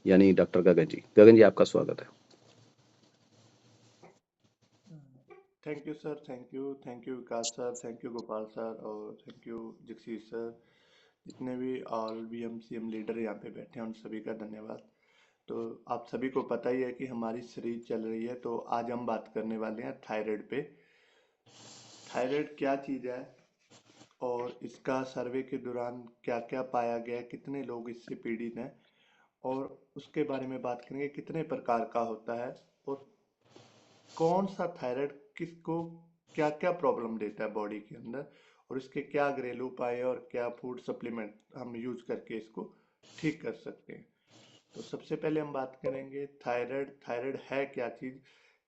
यानी डॉक्टर गगन जी। गगन जी, आपका स्वागत है। Thank you sir, thank you Vikas sir, thank you Gopal sir और थैंक यू जगसीर सर। जितने भी ऑल वीएमसीएम लीडर यहाँ पे बैठे हैं उन सभी का धन्यवाद। तो आप सभी को पता ही है कि हमारी सीरीज चल रही है, तो आज हम बात करने वाले हैं थायराइड पे। थायराइड क्या चीज़ है और इसका सर्वे के दौरान क्या क्या पाया गया, कितने लोग इससे पीड़ित हैं, और उसके बारे में बात करेंगे कितने प्रकार का होता है और कौन सा थायराइड किसको क्या क्या प्रॉब्लम देता है बॉडी के अंदर, और इसके क्या घरेलू उपाय है और क्या फूड सप्लीमेंट हम यूज करके इसको ठीक कर सकते हैं। तो सबसे पहले हम बात करेंगे थायराइड। थायराइड है क्या चीज?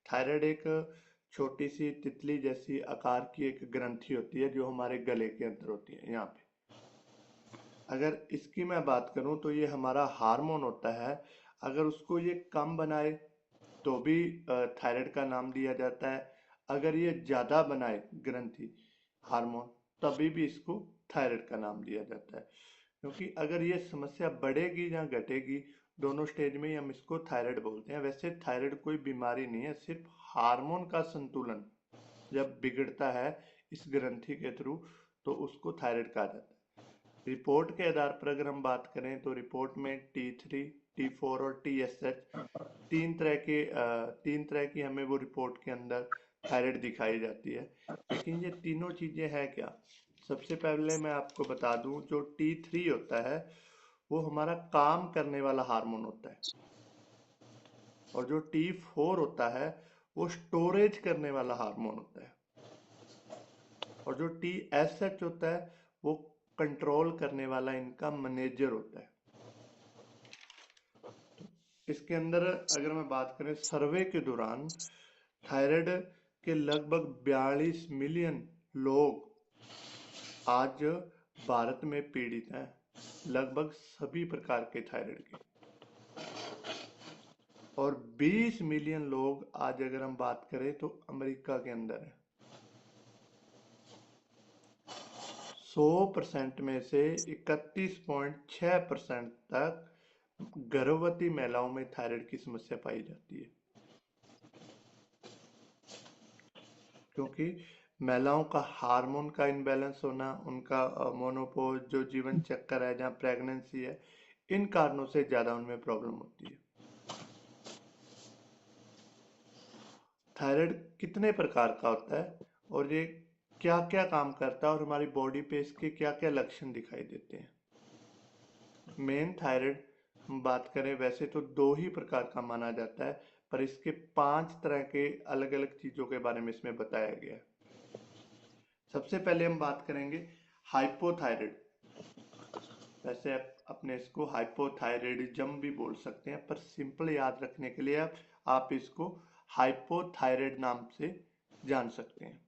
थायराइड एक छोटी सी तितली जैसी आकार की एक ग्रंथि होती है जो हमारे गले के अंदर होती है यहाँ पे। अगर इसकी मैं बात करूं तो ये हमारा हार्मोन होता है। अगर उसको ये कम बनाए तो भी थायराइड का नाम दिया जाता है। अगर ये ज्यादा बनाए ग्रंथि हार्मोन, तभी भी इसको थायराइड का नाम दिया जाता है। क्योंकि अगर ये समस्या बढ़ेगी या घटेगी, दोनों स्टेज में ही हम इसको थायराइड बोलते हैं। वैसे थायराइड कोई बीमारी नहीं है, सिर्फ हार्मोन का संतुलन जब बिगड़ता है इस ग्रंथि के थ्रू, तो उसको थायराइड कहा जाता है। रिपोर्ट के आधार पर अगर हम बात करें तो रिपोर्ट में T3, T4 और TSH तीन तरह की हमें वो रिपोर्ट के अंदर थायराइड दिखाई जाती है। लेकिन ये तीनों चीजें हैं क्या? सबसे पहले मैं आपको बता दूं, जो T3 होता है वो हमारा काम करने वाला हार्मोन होता है, और जो T4 होता है वो स्टोरेज करने वाला हार्मोन होता है, और जो TSH होता है वो कंट्रोल करने वाला इनका मैनेजर होता है। इसके अंदर अगर मैं बात करें सर्वे के दौरान, थायराइड के लगभग 42 मिलियन लोग आज भारत में पीड़ित हैं, लगभग सभी प्रकार के थायराइड के। और 20 मिलियन लोग आज अगर हम बात करें तो अमेरिका के अंदर है। 100% में से 31.6% तक गर्भवती महिलाओं में थायराइड की समस्या पाई जाती है। क्योंकि महिलाओं का हार्मोन का इनबैलेंस होना, उनका मोनोपोज जो जीवन चक्कर है, जहाँ प्रेगनेंसी है, इन कारणों से ज्यादा उनमें प्रॉब्लम होती है। थायराइड कितने प्रकार का होता है और ये क्या क्या काम करता है और हमारी बॉडी पे इसके क्या क्या लक्षण दिखाई देते हैं? मेन थायराइड हम बात करें वैसे तो दो ही प्रकार का माना जाता है, पर इसके 5 तरह के अलग अलग चीजों के बारे में इसमें बताया गया है। सबसे पहले हम बात करेंगे हाइपोथायराइड। वैसे अपने इसको हाइपोथायराइडिज्म भी बोल सकते हैं, पर सिंपल याद रखने के लिए आप इसको हाइपोथायराइड नाम से जान सकते हैं।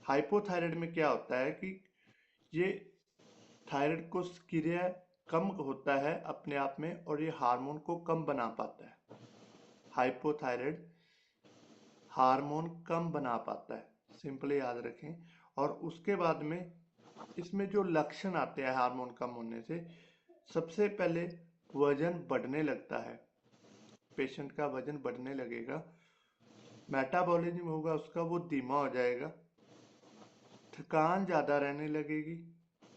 हाइपोथायराइड में क्या होता है कि ये थायराइड को क्रिया कम होता है अपने आप में, और ये हार्मोन को कम बना पाता है। हाइपोथायराइड हार्मोन कम बना पाता है, सिंपली याद रखें। और उसके बाद में इसमें जो लक्षण आते हैं हार्मोन कम होने से, सबसे पहले वजन बढ़ने लगता है। पेशेंट का वजन बढ़ने लगेगा, मेटाबॉलिज्म होगा उसका वो धीमा हो जाएगा, थकान ज़्यादा रहने लगेगी,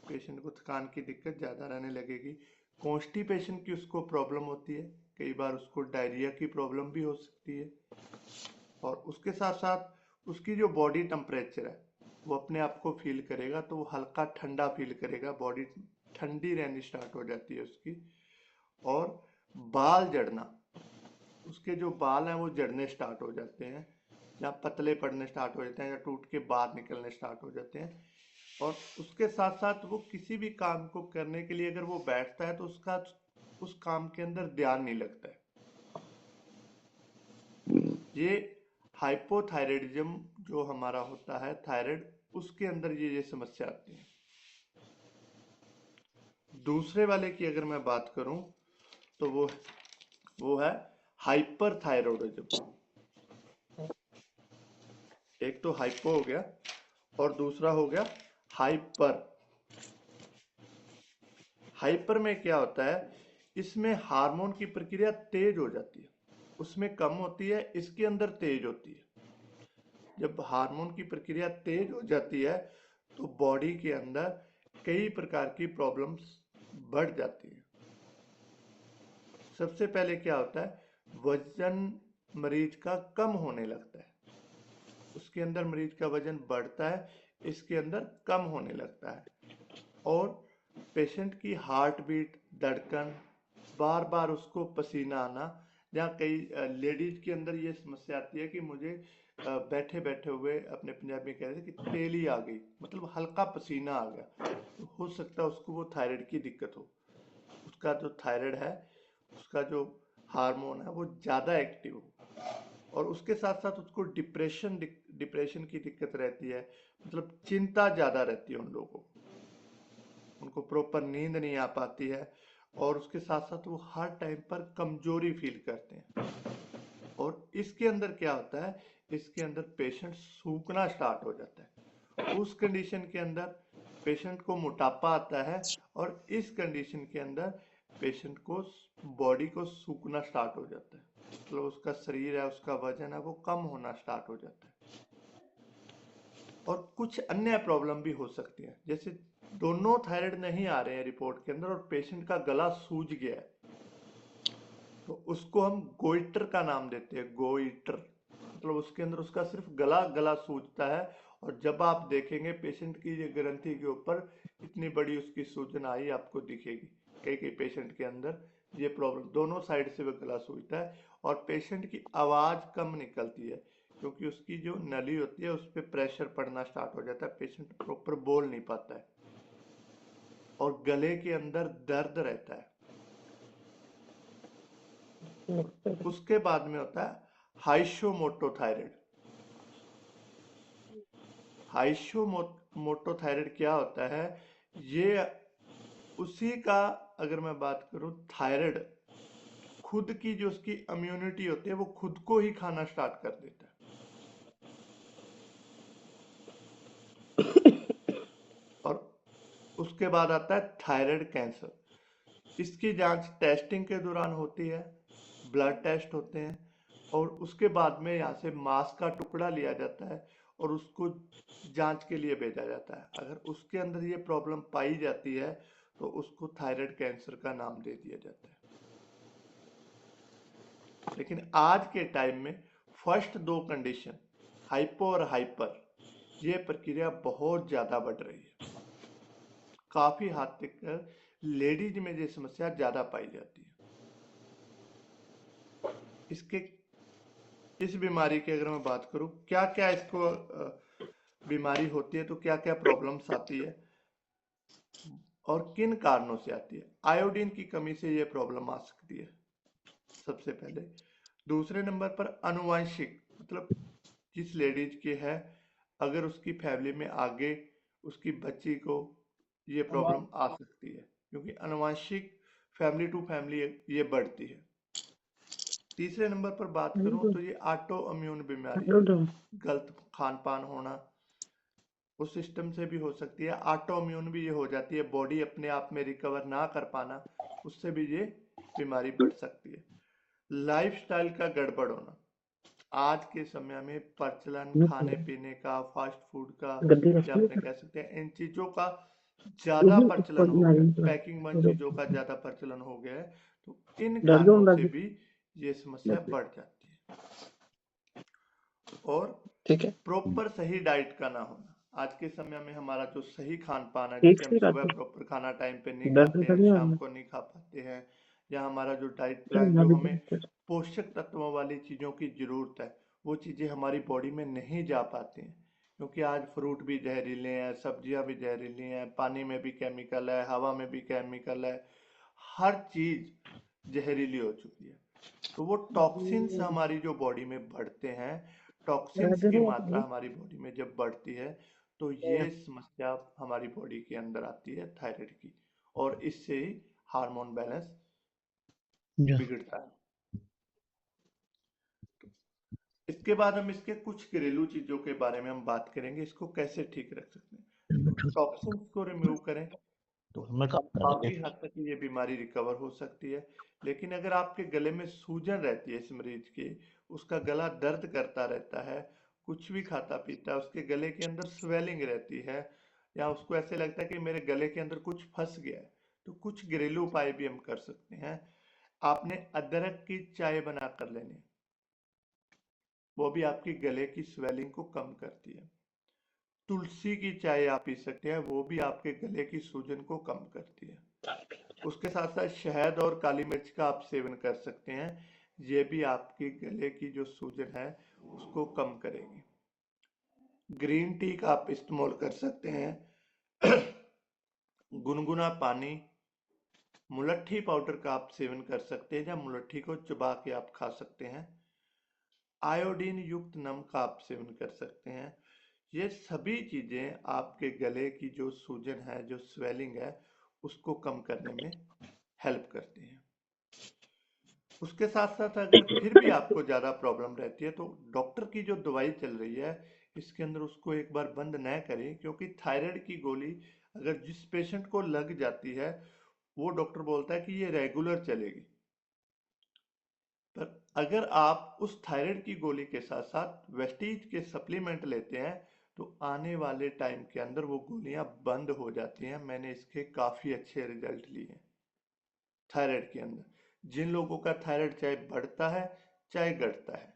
पेशेंट को थकान की दिक्कत ज़्यादा रहने लगेगी। कॉन्स्टिपेशन की उसको प्रॉब्लम होती है, कई बार उसको डायरिया की प्रॉब्लम भी हो सकती है। और उसके साथ साथ उसकी जो बॉडी टेम्परेचर है वो अपने आप को फील करेगा, तो वो हल्का ठंडा फील करेगा, बॉडी ठंडी रहनी स्टार्ट हो जाती है उसकी। और बाल झड़ना, उसके जो बाल हैं वो झड़ने स्टार्ट हो जाते हैं, या पतले पड़ने स्टार्ट हो जाते हैं, या टूट के बाहर निकलने स्टार्ट हो जाते हैं। और उसके साथ साथ वो किसी भी काम को करने के लिए अगर वो बैठता है तो उसका उस काम के अंदर ध्यान नहीं लगता है। ये हाइपोथायराइडिज्म जो हमारा होता है थायराइड, उसके अंदर ये समस्या आती है। दूसरे वाले की अगर मैं बात करूं तो वो है हाइपर थायराइडिज्म। एक तो हाइपो हो गया और दूसरा हो गया हाइपर। हाइपर में क्या होता है इसमें हार्मोन की प्रक्रिया तेज हो जाती है, उसमें कम होती है, इसके अंदर तेज होती है। जब हार्मोन की प्रक्रिया तेज हो जाती है तो बॉडी के अंदर कई प्रकार की प्रॉब्लम्स बढ़ जाती हैं। सबसे पहले क्या होता है, वजन मरीज का कम होने लगता है, उसके अंदर मरीज का वजन बढ़ता है, इसके अंदर कम होने लगता है। और पेशेंट की हार्ट बीट, धड़कन, बार बार उसको पसीना आना, जहाँ कई लेडीज के अंदर ये समस्या आती है कि मुझे बैठे बैठे हुए, अपने पंजाबी में कह रहे थे कि तेली आ गई, मतलब हल्का पसीना आ गया, तो हो सकता है उसको वो थायराइड की दिक्कत हो। उसका जो थायराइड है, उसका जो हार्मोन है वो ज़्यादा एक्टिव हो। और उसके साथ साथ उसको डिप्रेशन की दिक्कत रहती है, मतलब चिंता ज़्यादा रहती है उन लोगों को, उनको प्रॉपर नींद नहीं आ पाती है, और उसके साथ साथ वो हर टाइम पर कमजोरी फील करते हैं। और इसके अंदर क्या होता है, इसके अंदर पेशेंट सूखना स्टार्ट हो जाता है। उस कंडीशन के अंदर पेशेंट को मोटापा आता है, और इस कंडीशन के अंदर पेशेंट को बॉडी को सूखना स्टार्ट हो जाता है, मतलब उसका शरीर है, उसका वजन है, वो कम होना स्टार्ट हो जाता है। और कुछ अन्य प्रॉब्लम भी हो सकती है, जैसे दोनों थायराइड नहीं आ रहे हैं रिपोर्ट के अंदर और पेशेंट का गला सूज गया है, तो उसको हम गोइटर का नाम देते हैं, गोइटर, मतलब उसके अंदर उसका सिर्फ गला गला सूजता है। और जब आप देखेंगे पेशेंट की ये ग्रंथि के ऊपर इतनी बड़ी उसकी सूजन आई आपको दिखेगी। कई कई पेशेंट के अंदर ये प्रॉब्लम, दोनों साइड से वो गला सूजता है, और पेशेंट की आवाज कम निकलती है, क्योंकि उसकी जो नली होती है उस पर प्रेशर पड़ना स्टार्ट हो जाता है, पेशेंट प्रॉपर बोल नहीं पाता है, और गले के अंदर दर्द रहता है। उसके बाद में होता है हाइशोमोटोथायराइड। हाइशोमोटोथायराइड क्या होता है, ये उसी का, अगर मैं बात करूं, थायराइड खुद की जो उसकी इम्यूनिटी होती है वो खुद को ही खाना स्टार्ट कर देता है। और उसके बाद आता है थायराइड कैंसर। इसकी जांच टेस्टिंग के दौरान होती है, ब्लड टेस्ट होते हैं, और उसके बाद में यहाँ से मांस का टुकड़ा लिया जाता है और उसको जांच के लिए भेजा जाता है। अगर उसके अंदर ये प्रॉब्लम पाई जाती है तो उसको थायराइड कैंसर का नाम दे दिया जाता है। लेकिन आज के टाइम में फर्स्ट दो कंडीशन, हाइपो और हाइपर, ये प्रक्रिया बहुत ज्यादा बढ़ रही है। काफी हद तक लेडीज में ये समस्या ज्यादा पाई जाती है। इसके इस बीमारी की अगर मैं बात करूं, क्या क्या इसको बीमारी होती है, तो क्या क्या प्रॉब्लम्स आती है और किन कारणों से आती है। आयोडीन की कमी से ये प्रॉब्लम आ सकती है सबसे पहले। दूसरे नंबर पर अनुवांशिक, मतलब जिस लेडीज की है, अगर उसकी फैमिली में आगे उसकी बच्ची को ये प्रॉब्लम आ सकती है, क्योंकि अनुवांशिक फैमिली टू फैमिली ये बढ़ती है। तीसरे नंबर पर बात करूं तो ये ऑटो इम्यून बीमारी, गलत खान पान होना, उस सिस्टम से भी हो सकती है। ऑटो इम्यून भी ये हो जाती है, बॉडी अपने आप में रिकवर ना कर पाना, उससे भी ये बीमारी बढ़ सकती है। लाइफस्टाइल का गड़बड़ होना, आज के समय में प्रचलन खाने पीने का, फास्ट फूड का, या अपने कह सकते हैं इन चीजों का ज्यादा प्रचलन हो गया, पैकिंग बंद चीजों का ज्यादा प्रचलन हो गया है, तो इन कारणों से भी ये समस्या बढ़ जाती है। और ठीक है। प्रॉपर सही डाइट का ना होना, आज के समय में हमारा जो सही खान पान है, जैसे हम सुबह प्रॉपर खाना टाइम पे नहीं खाते हैं, शाम को नहीं खा पाते हैं, या हमारा जो डाइट प्लान, जो हमें पोषक तत्वों वाली चीजों की जरूरत है, वो चीजें हमारी बॉडी में नहीं जा पाती हैं, क्योंकि आज फ्रूट भी जहरीले हैं, सब्जियां भी जहरीली हैं, पानी में भी केमिकल है, हवा में भी केमिकल है, हर चीज जहरीली हो चुकी है। तो वो टॉक्सिन्स हमारी जो बॉडी में बढ़ते हैं, टॉक्सिन्स की मात्रा हमारी बॉडी में जब बढ़ती है, तो ये समस्या हमारी बॉडी के अंदर आती है थायराइड की, और इससे ही हार्मोन बैलेंस बिगड़ता है। इसके बाद हम इसके कुछ घरेलू चीजों के बारे में हम बात करेंगे, इसको कैसे ठीक रख सकते हैं। टॉक्सिन्स को रिमूव करें, तो मैं काम करेंगे। काफी हद तक ये बीमारी रिकवर हो सकती है। लेकिन अगर आपके गले में सूजन रहती है इस मरीज की, उसका गला दर्द करता रहता है, कुछ भी खाता पीता है, उसके गले के अंदर स्वेलिंग रहती है, या उसको ऐसे लगता है कि मेरे गले के अंदर कुछ फंस गया है, तो कुछ घरेलू उपाय भी हम कर सकते हैं। आपने अदरक की चाय बना कर लेनी है, वो भी आपकी गले की स्वेलिंग को कम करती है। तुलसी की चाय आप पी सकते हैं, वो भी आपके गले की सूजन को कम करती है। उसके साथ साथ शहद और काली मिर्च का आप सेवन कर सकते हैं, ये भी आपके गले की जो सूजन है उसको कम करेगी। ग्रीन टी का आप इस्तेमाल कर सकते हैं। गुनगुना पानी, मुलट्ठी पाउडर का आप सेवन कर सकते हैं, या मुलट्ठी को चबा के आप खा सकते हैं। आयोडीन युक्त नमक का आप सेवन कर सकते हैं। ये सभी चीजें आपके गले की जो सूजन है, जो स्वेलिंग है, उसको कम करने में हेल्प करती हैं। उसके साथ साथ अगर फिर भी आपको ज्यादा प्रॉब्लम रहती है, तो डॉक्टर की जो दवाई चल रही है इसके अंदर उसको एक बार बंद न करें, क्योंकि थायराइड की गोली अगर जिस पेशेंट को लग जाती है, वो डॉक्टर बोलता है कि ये रेगुलर चलेगी। पर अगर आप उस थायराइड की गोली के साथ साथ वेस्टीज के सप्लीमेंट लेते हैं, तो आने वाले टाइम के अंदर वो गोलियां बंद हो जाती हैं। मैंने इसके काफी अच्छे रिजल्ट लिए हैं थायराइड के अंदर। जिन लोगों का थायराइड चाहे बढ़ता है चाहे घटता है,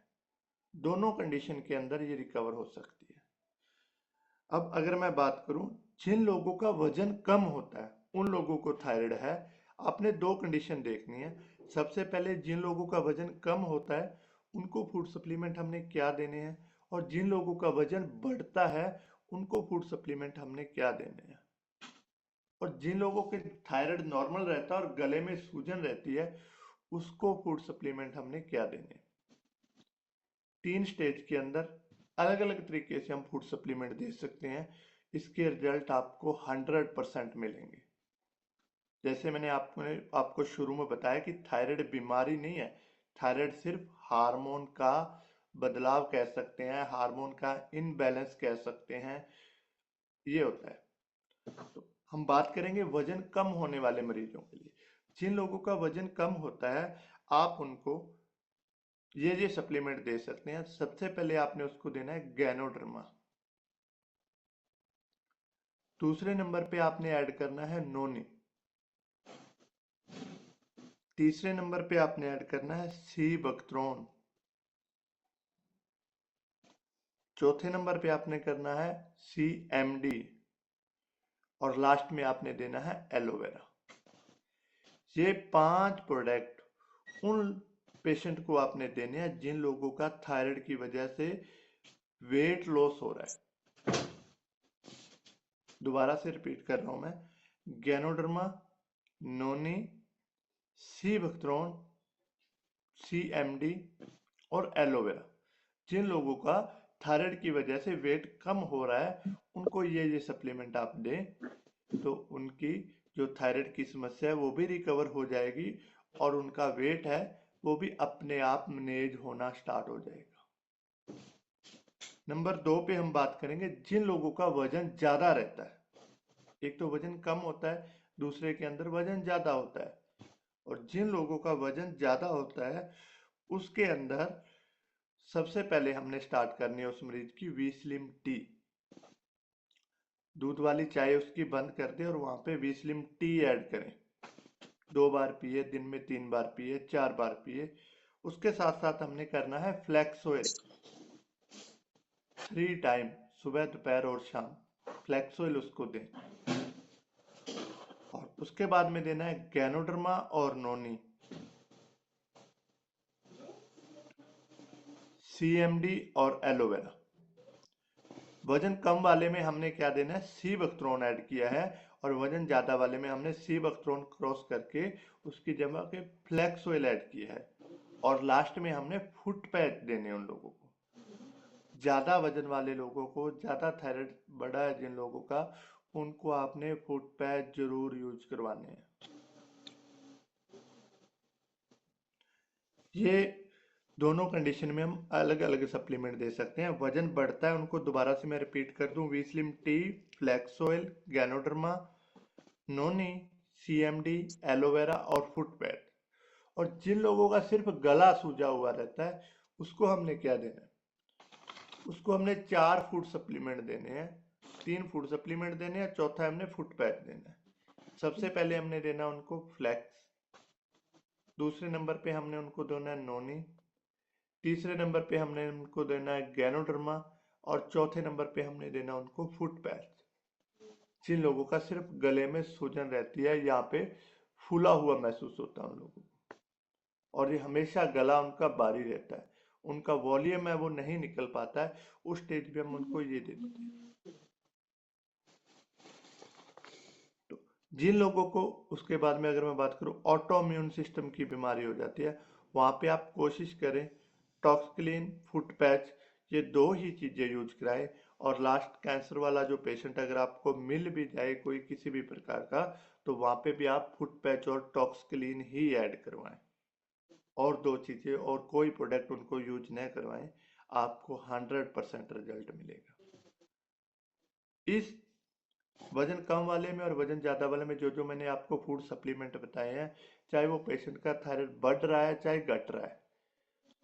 दोनों कंडीशन के अंदर ये रिकवर हो सकती है। अब अगर मैं बात करूं, जिन लोगों का वजन कम होता है, उन लोगों को थायराइड है, आपने दो कंडीशन देखनी है। सबसे पहले जिन लोगों का वजन कम होता है उनको फूड सप्लीमेंट हमने क्या देने हैं, और जिन लोगों का वजन बढ़ता है उनको फूड सप्लीमेंट हमने क्या देने हैं। और जिन लोगों के थायराइड नॉर्मल रहता है और गले में सूजन रहती है, उसको फूड सप्लीमेंट हमने क्या देने हैं। 3 स्टेज के अंदर अलग अलग तरीके से हम फूड सप्लीमेंट दे सकते हैं। इसके रिजल्ट आपको 100% मिलेंगे। जैसे मैंने आपको शुरू में बताया कि थायराइड बीमारी नहीं है, थायराइड सिर्फ हार्मोन का बदलाव कह सकते हैं, हार्मोन का इनबैलेंस कह सकते हैं, ये होता है। तो हम बात करेंगे वजन कम होने वाले मरीजों के लिए। जिन लोगों का वजन कम होता है, आप उनको ये सप्लीमेंट दे सकते हैं। सबसे पहले आपने उसको देना है गैनोडर्मा। दूसरे नंबर पे आपने ऐड करना है नोनी। तीसरे नंबर पे आपने ऐड करना है सी बकथ्रोन। चौथे नंबर पे आपने करना है सी एम डी। और लास्ट में आपने देना है एलोवेरा। ये 5 प्रोडक्ट उन पेशेंट को आपने देने हैं जिन लोगों का थायराइड की वजह से वेट लॉस हो रहा है। दोबारा से रिपीट कर रहा हूं मैं, गैनोडर्मा, नोनी, सी बकथ्रोन, सी एम डी और एलोवेरा। जिन लोगों का थायराइड की वजह से वेट कम हो रहा है, उनको ये सप्लीमेंट आप दें, तो उनकी जो थायराइड की समस्या है वो भी रिकवर हो जाएगी, और उनका वेट है वो भी अपने आप मैनेज होना स्टार्ट हो जाएगा। नंबर 2 पे हम बात करेंगे जिन लोगों का वजन ज्यादा रहता है। एक तो वजन कम होता है, दूसरे के अंदर वजन ज्यादा होता है। और जिन लोगों का वजन ज्यादा होता है, उसके अंदर सबसे पहले हमने स्टार्ट करनी है उस मरीज की वी स्लिम टी। दूध वाली चाय उसकी बंद कर दे और वहां पे वी स्लिम टी ऐड करें। 2 बार पिए, दिन में 3 बार पिए, 4 बार पिए। उसके साथ साथ हमने करना है फ्लैक्स ऑयल 3 टाइम, सुबह दोपहर और शाम फ्लैक्स ऑयल उसको दें। और उसके बाद में देना है गैनोडर्मा और नोनी, सीएमडी और एलोवेरा। वजन कम वाले में हमने क्या देना है, सी बकथ्रोन ऐड किया है। और वजन ज्यादा वाले में हमने सी बकथ्रोन क्रॉस करके उसकी जगह के फ्लैक्स ऑयल ऐड किया है। और लास्ट में हमने फुट पैच देने उन लोगों को। ज्यादा वजन वाले लोगों को, ज्यादा थायराइड बढ़ा है जिन लोगों का, उनको आपने फुट पैच जरूर यूज करवाने हैं। ये दोनों कंडीशन में हम अलग अलग सप्लीमेंट दे सकते हैं। वजन बढ़ता है उनको, दोबारा से मैं रिपीट कर दूं, V slim tea, flax oil, ganoderma, noni, CMD, aloe vera और फुट पैड। और जिन लोगों का सिर्फ गला सूजा हुआ रहता है उसको हमने क्या देना है, उसको हमने 4 फूड सप्लीमेंट देने हैं, 3 फूड सप्लीमेंट देने हैं, चौथा हमने फुट पैड देना है। सबसे पहले हमने देना उनको फ्लैक्स, दूसरे नंबर पे हमने उनको देना है नोनी, तीसरे नंबर पे हमने उनको देना है गैनोडर्मा और चौथे नंबर पे हमने देना उनको फुट पैच। जिन लोगों का सिर्फ गले में सूजन रहती है, यहाँ पे फूला हुआ महसूस होता है उन लोगों को, और ये हमेशा गला उनका भारी रहता है, उनका वॉल्यूम है वो नहीं निकल पाता है, उस स्टेज पे हम उनको ये दे देते हैं। तो जिन लोगों को उसके बाद में अगर मैं बात करूं ऑटो इम्यून सिस्टम की बीमारी हो जाती है, वहां पे आप कोशिश करें टॉक्सक्लीन, फुट पैच, ये 2 ही चीजें यूज कराएं। और लास्ट कैंसर वाला जो पेशेंट अगर आपको मिल भी जाए कोई किसी भी प्रकार का, तो वहां पे भी आप फुट पैच और टॉक्सक्लीन ही ऐड करवाएं, और 2 चीजें और कोई प्रोडक्ट उनको यूज न करवाएं, आपको 100% रिजल्ट मिलेगा। इस वजन कम वाले में और वजन ज्यादा वाले में जो जो मैंने आपको फूड सप्लीमेंट बताए हैं, चाहे वो पेशेंट का थायराइड बढ़ रहा है चाहे घट रहा है,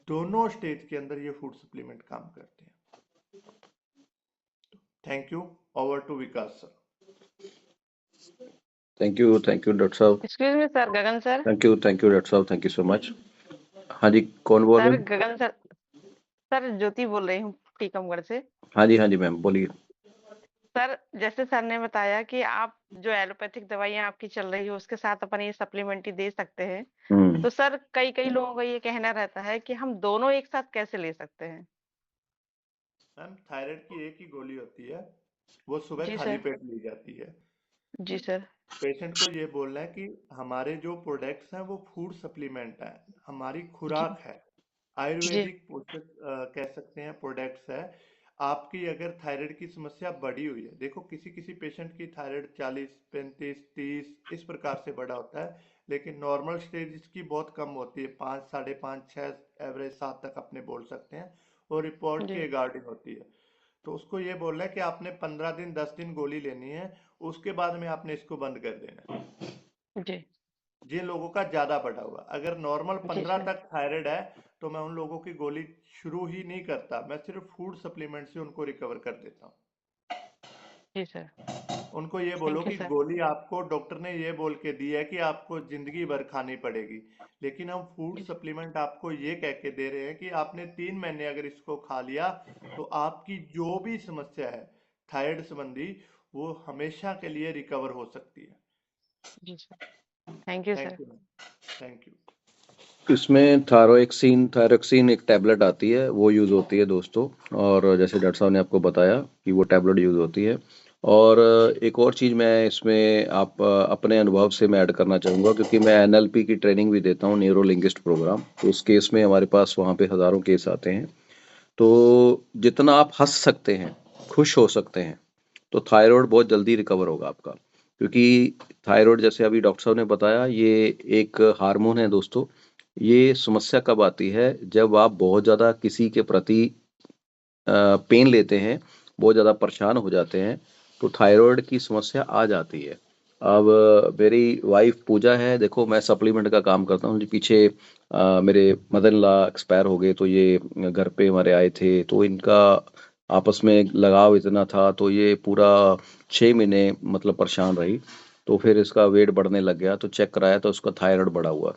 दोनों स्टेज के अंदर ये फूड सप्लीमेंट काम करते हैं। Thank you. Over to Vikas sir. Thank you doctor साहब। Excuse me sir, Gagan sir. Thank you doctor साहब, थैंक यू सो मच। हाँ जी, कौन बोल रहे सर हैं? गगन सर, सर ज्योति बोल रही हूँ टीकमगढ़ से। हाँ जी मैम, बोलिए। सर जैसे सर ने बताया कि आप जो एलोपैथिक दवाइयाँ आपकी चल रही है उसके साथ अपन ये सप्लीमेंट्री दे सकते हैं, तो सर कई कई लोगों का ये कहना रहता है कि हम दोनों एक साथ कैसे ले सकते हैं? मैम थायराइड की एक ही गोली होती है, वो सुबह जी खाली सर। पेट ली जाती है। जी सर। पेशेंट को ये बोलना है कि हमारे जो प्रोडक्ट्स हैं वो फूड सप्लीमेंट है, हमारी जी खुराक है, जी आयुर्वेदिक पोषक कह सकते हैं प्रोडक्ट्स है। आपकी अगर थायराइड की समस्या बढ़ी हुई है, देखो किसी किसी पेशेंट की थायराइड 40, 35, 30 इस प्रकार से बढ़ा होता है, लेकिन नॉर्मल स्टेज इसकी बहुत कम होती है, 5, 5.5, 6, एवरेज 7 तक अपने बोल सकते हैं, और रिपोर्ट जी के अकॉर्डिंग होती है। तो उसको ये बोलना है कि आपने 15 दिन 10 दिन गोली लेनी है, उसके बाद में आपने इसको बंद कर देना है। जी जिन लोगों का ज्यादा बढ़ा हुआ, अगर नॉर्मल जी 15 सर। तक थायराइड है, तो मैं उन लोगों की गोली शुरू ही नहीं करता, मैं सिर्फ फूड सप्लीमेंट से उनको रिकवर कर देता हूँ। जी सर। उनको ये बोलो थैंक यू कि सर। गोली आपको डॉक्टर ने ये बोल के दी है कि आपको जिंदगी भर खानी पड़ेगी, लेकिन हम फूड जी सप्लीमेंट आपको ये कह के दे रहे हैं कि आपने 3 महीने अगर इसको खा लिया, तो आपकी जो भी समस्या है थायराइड संबंधी, वो हमेशा के लिए रिकवर हो सकती है। जी sir. Thank you thank sir. You ma'am, thank you. इसमें थायरोक्सिन एक टैबलेट आती है, वो यूज़ होती है दोस्तों। और जैसे डॉक्टर साहब ने आपको बताया कि वो टैबलेट यूज़ होती है। और एक और चीज़ मैं इसमें अपने अनुभव से मैं ऐड करना चाहूँगा, क्योंकि मैं NLP की ट्रेनिंग भी देता हूँ, न्यूरो लिंग्विस्ट प्रोग्राम। तो उस केस में हमारे पास वहाँ पे हज़ारों केस आते हैं। तो जितना आप हंस सकते हैं, खुश हो सकते हैं, तो थायराइड बहुत जल्दी रिकवर होगा आपका। क्योंकि थायराइड, जैसे अभी डॉक्टर साहब ने बताया, ये एक हार्मोन है दोस्तों। ये समस्या कब आती है? जब आप बहुत ज़्यादा किसी के प्रति पेन लेते हैं, बहुत ज़्यादा परेशान हो जाते हैं, तो थायराइड की समस्या आ जाती है। अब मेरी वाइफ पूजा है, देखो मैं सप्लीमेंट का काम करता हूँ। पीछे मेरे मदर इन लॉ एक्सपायर हो गए, तो ये घर पे हमारे आए थे, तो इनका आपस में लगाव इतना था, तो ये पूरा 6 महीने मतलब परेशान रही। तो फिर इसका वेट बढ़ने लग गया, तो चेक कराया तो उसका थायराइड बढ़ा हुआ।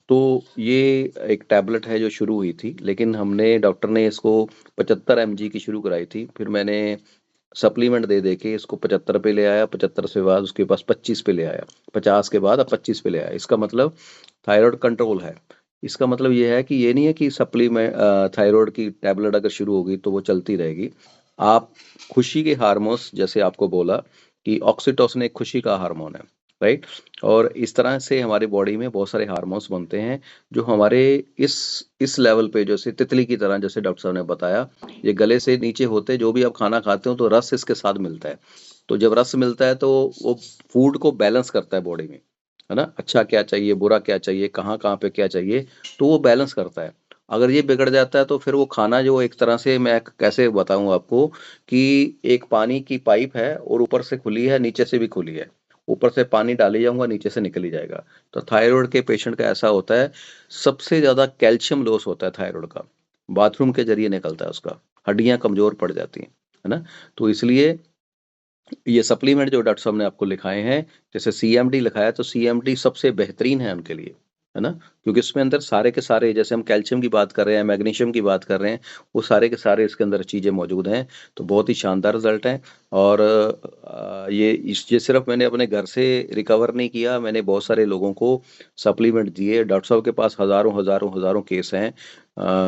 तो ये एक टैबलेट है जो शुरू हुई थी, लेकिन हमने डॉक्टर ने इसको 75 mg की शुरू कराई थी। फिर मैंने सप्लीमेंट दे दे के इसको 75 पे ले आया, 75 से बाद उसके पास 25 पे ले आया, 50 के बाद अब 25 पे ले आया। इसका मतलब थायराइड कंट्रोल है। इसका मतलब ये है कि ये नहीं है कि सप्लीमेंट थायराइड की टैबलेट अगर शुरू होगी तो वो चलती रहेगी। आप खुशी के हार्मोन्स, जैसे आपको बोला कि ऑक्सीटोसिन एक खुशी का हार्मोन है, राइट? और इस तरह से हमारी बॉडी में बहुत सारे हार्मोन्स बनते हैं जो हमारे इस लेवल पे, जैसे तितली की तरह, जैसे डॉक्टर साहब ने बताया, ये गले से नीचे होते, जो भी आप खाना खाते हो तो रस इसके साथ मिलता है। तो जब रस मिलता है तो वो फूड को बैलेंस करता है बॉडी में, है ना? अच्छा क्या चाहिए, बुरा क्या चाहिए, कहाँ कहाँ पे क्या चाहिए, तो वो बैलेंस करता है। अगर ये बिगड़ जाता है तो फिर वो खाना, जो एक तरह से मैं कैसे बताऊं आपको, कि एक पानी की पाइप है और ऊपर से खुली है, नीचे से भी खुली है, ऊपर से पानी डाली जाऊंगा, नीचे से निकल ही जाएगा। तो थायराइड के पेशेंट का ऐसा होता है, सबसे ज्यादा कैल्शियम लॉस होता है थायराइड का, बाथरूम के जरिए निकलता है उसका, हड्डियां कमजोर पड़ जाती हैं, है ना। तो इसलिए ये सप्लीमेंट जो डॉक्टर साहब ने आपको लिखाए हैं, जैसे सीएमडी लिखा है, तो सीएमडी सबसे बेहतरीन है उनके लिए, है ना, क्योंकि इसमें अंदर सारे के सारे, जैसे हम कैल्शियम की बात कर रहे हैं, मैग्नीशियम की बात कर रहे हैं, वो सारे के सारे इसके अंदर चीज़ें मौजूद हैं। तो बहुत ही शानदार रिजल्ट हैं। और ये सिर्फ मैंने अपने घर से रिकवर नहीं किया, मैंने बहुत सारे लोगों को सप्लीमेंट दिए। डॉक्टर साहब के पास हज़ारों हज़ारों हज़ारों केस हैं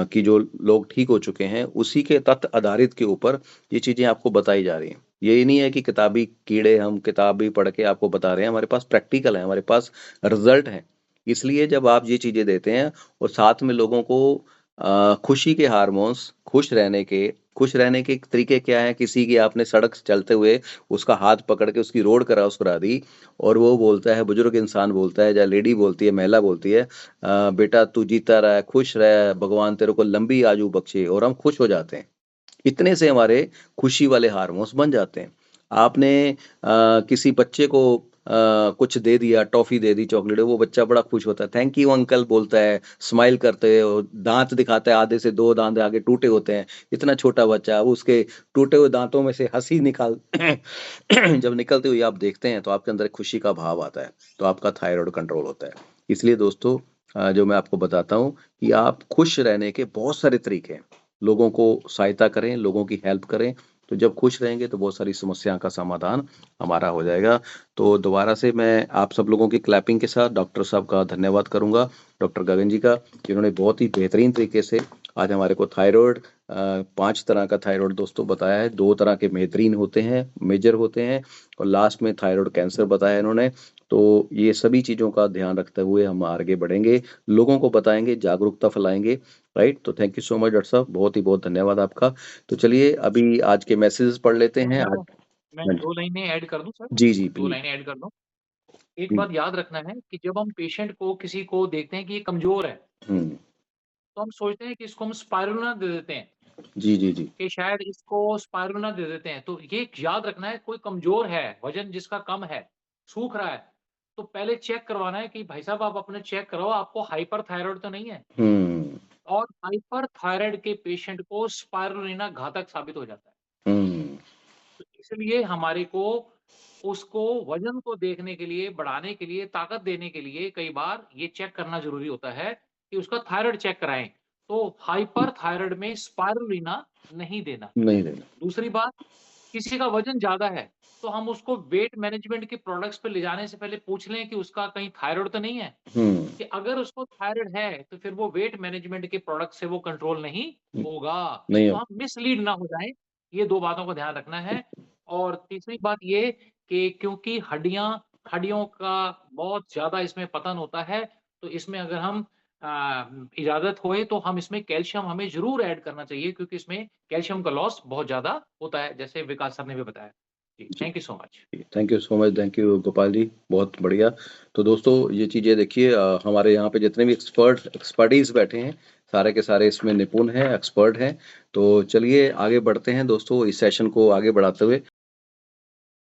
कि जो लोग ठीक हो चुके हैं, उसी के तथ्य आधारित के ऊपर ये चीज़ें आपको बताई जा रही हैं। यही नहीं है कि किताबी कीड़े, हम किताब भी पढ़ के आपको बता रहे हैं, हमारे पास प्रैक्टिकल है, हमारे पास रिजल्ट है। इसलिए जब आप ये चीज़ें देते हैं और साथ में लोगों को खुशी के हार्मोन्स, खुश रहने के तरीके क्या हैं, किसी की आपने सड़क से चलते हुए उसका हाथ पकड़ के उसकी रोड क्रॉस करा दी, और वो बोलता है, बुजुर्ग इंसान बोलता है या लेडी बोलती है, महिला बोलती है, बेटा तू जीता रहा, खुश रह, भगवान तेरे को लंबी आयु बख्शे, और हम खुश हो जाते हैं। इतने से हमारे खुशी वाले हार्मोन्स बन जाते हैं। आपने किसी बच्चे को कुछ दे दिया, टॉफी दे दी, चॉकलेट, वो बच्चा बड़ा खुश होता है, थैंक यू अंकल बोलता है, स्माइल करते हैं, और दांत दिखाता है, आधे से 2 दांत आगे टूटे होते हैं, इतना छोटा बच्चा, वो उसके टूटे हुए दांतों में से हंसी निकाल जब निकलती हुई आप देखते हैं, तो आपके अंदर खुशी का भाव आता है, तो आपका थायराइड कंट्रोल होता है। इसलिए दोस्तों, जो मैं आपको बताता हूँ कि आप खुश रहने के बहुत सारे तरीके हैं। लोगों को सहायता करें, लोगों की हेल्प करें, तो जब खुश रहेंगे तो बहुत सारी समस्याओं का समाधान हमारा हो जाएगा। तो दोबारा से मैं आप सब लोगों की क्लैपिंग के साथ डॉक्टर साहब का धन्यवाद करूंगा, डॉक्टर गगन जी का, जिन्होंने बहुत ही बेहतरीन तरीके से आज हमारे को थायराइड 5 तरह का थायराइड दोस्तों बताया है। 2 तरह के बेहतरीन होते हैं, मेजर होते हैं, और लास्ट में थायराइड कैंसर बताया इन्होंने। तो ये सभी चीज़ों का ध्यान रखते हुए हम आगे बढ़ेंगे, लोगों को बताएंगे, जागरूकता फैलाएंगे, राइट। तो thank you so much doctor साहब, बहुत ही बहुत धन्यवाद आपका। तो चलिए अभी आज के मैसेजेस पढ़ लेते हैं। आज मैं हाँ जी। 2 लाइनें ऐड कर दूं सर? जी, जी, 2 प्लीज। लाइनें ऐड कर दूं। एक जी। बात याद रखना है कि जब हम पेशेंट को किसी को देखते हैं कि ये कमजोर है, हम्म। तो हम सोचते हैं कि इसको हम स्पाइरुलिना दे देते हैं, जी, जी, जी। कि शायद इसको स्पाइरुलिना दे देते हैं। तो ये याद रखना है, कोई कमजोर है, वजन जिसका कम है, सूख रहा है, तो पहले चेक करवाना है कि भाई साहब आप अपने चेक कराओ, आपको हाइपरथायराइड तो नहीं है। हम्म। और हाइपरथायराइड के पेशेंट को स्पाइरुलिना घातक साबित हो जाता है। हम्म। तो इसलिए हमारे को उसको वजन को देखने के लिए, बढ़ाने के लिए, ताकत देने के लिए कई बार ये चेक करना ज़रूरी होता है कि उसका थायराइड चेक कराएँ। तो हाइपरथायराइड में स्पाइरुलिना नहीं देना। नहीं देना। दूसरी बात, किसी का वजन ज़्यादा है, तो हम उसको वेट मैनेजमेंट के प्रोडक्ट्स पे ले जाने से पहले पूछ लें कि उसका कहीं थायराइड तो नहीं है? हम्म। कि अगर उसको थायराइड है, तो फिर वो वेट मैनेजमेंट के प्रोडक्ट से वो कंट्रोल नहीं होगा। नहीं तो हो। हम मिसलीड ना हो जाएँ, ये 2 बातों का ध्यान रखना है। और तीसरी बात ये कि क्योंकि हड्डियों का बहुत ज़्यादा इसमें पतन होता है, तो इसमें अगर हम इजाज़त होए तो हम इसमें कैल्शियम हमें ज़रूर ऐड करना चाहिए, क्योंकि इसमें कैल्शियम का लॉस बहुत ज़्यादा होता है, जैसे विकास सर ने भी बताया। जी, जी, thank you so much. Thank you so much, thank you Gopal ji, बहुत बढ़िया। तो दोस्तों ये चीज़ें देखिए, हमारे यहाँ पे जितने भी एक्सपर्टीज बैठे हैं, सारे के सारे इसमें निपुण हैं, एक्सपर्ट हैं। तो चलिए आगे बढ़ते हैं दोस्तों, इस सेशन को आगे बढ़ाते हुए